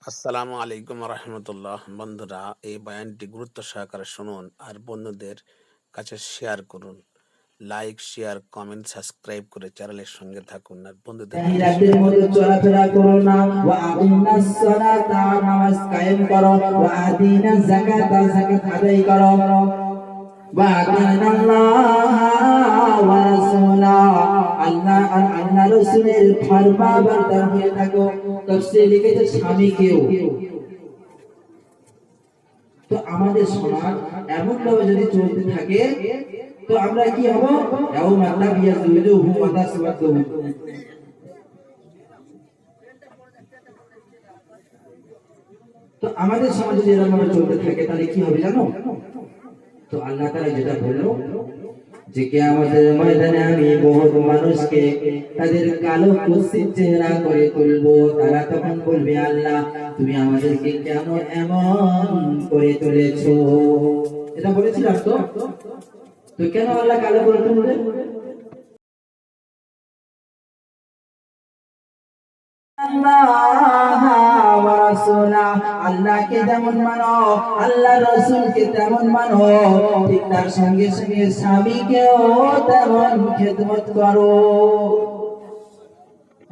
আসসালামু আলাইকুম রহমতুল্লাহ। বন্ধুরা, এই বয়ানটি গুরুত্ব সহকারে শুনুন আর বন্ধুদের কাছে শেয়ার করুন। লাইক, শেয়ার, কমেন্ট, সাবস্ক্রাইব করে চ্যানেলের সঙ্গে থাকুন আর বন্ধুদের কাছে জাহিলাদের মতো চলাফেরা করো না। ওয়া আকিমিনাস সালাতা, নামাজ কায়েম করো। ওয়া আতিনাজ যাকাতা, যাকাত আদায় করো। ওয়া আতিনাল্লাহ ওয়া রাসূলা, আল্লাহ আর আল্লাহ রাসূলের ফরমাবরদার হয়ে থাকো। তাফসীরে লিখেছে স্বামীকেও। তো আমাদের সমাজ এমন ভাবে যদি চলতে থাকে তো আমরা কি হব? ইয়াউমা তাবিয়াযু ওয়া তাসওয়াদু। তো আমাদের সমাজে যদি এরকম ভাবে চলতে থাকে তাহলে কি হবে জানো? তো আল্লাহ তাআলা যেটা বললো যে কিয়ামতের ময়দানে আমি বহুত মানুষকে তাদের কালো কুৎসিত চেহারা করে তুলবো। তারা তখন বলবে, আল্লাহ তুমি আমাদেরকে কেন এমন করে তুলেছো? এটা বলেছিলাম তো। তো কেন আল্লাহ কালো করে তুলবে? আল্লাহকে যেমন মানো, আল্লাহ রাসূলকে তেমন মানো, ঠিক তার সঙ্গে সঙ্গে স্বামীকেও তেমন খেদমত করো।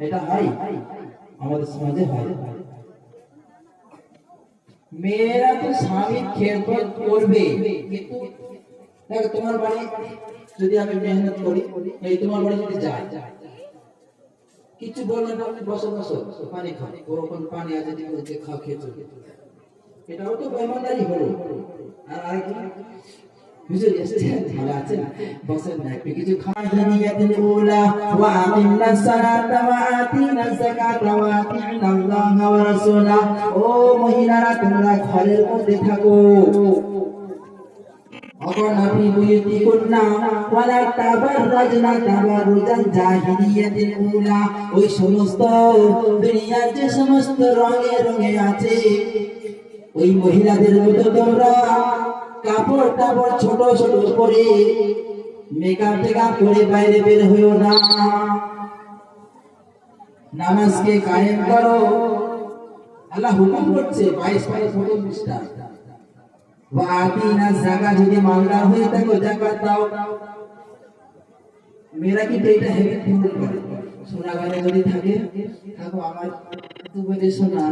এটা হয় আমাদের সমাজে হয়। মেয়েরা তো স্বামীর খেদমত করবে, কিন্তু দেখো তোমার বাড়ি যদি আমি মেহনত করি, এই তোমার বাড়ি যদি যাই, কিছু বললেন আপনি বসো বসো পানি খাও, ওরকম পানি আছে যে খাও, খেয়ে চলে, এটাও তো বেমানদারি হলো। আর আরেকটা হুজুর এসেছে ভালো আছে বসেন না, একটু কিছু খাওয়া। জানিয়াতুল উলা ওয়া আকিমনাস সালাতা ওয়া আতিনাজ যাকাতা ওয়া আতিনাল্লাহ ওয়া রাসূলা। ও মহিলারা, তোমরা ঘরের মধ্যে থাকো। অগনাফি বুয়ুতিকুন্না ওয়ালা তাবাররাজনা তাবাররুজাল জাহিলিয়াতিল উলা। ওই সমস্ত দুনিয়ার যে সমস্ত রঙে রঙে আছে, ওই মহিলাদের মতো তোমরা কাপড় টাপড় ছোট ছোট পরে মেকআপ টেকআপ করে বাইরে বের হইও না। নামাজকে কায়েম করো। আল্লাহ হুকুম করছে 22 প্রথম পৃষ্ঠা। ওয়া আতিনাজ যাকাত, যদি মালদার হয়ে থাকো যাকাত দাও। মেয়েরা কিন্তু এটা হেভি ফিল করে। সোনা গয়না যদি থাকে থাকো, আমার দুবারে সোনা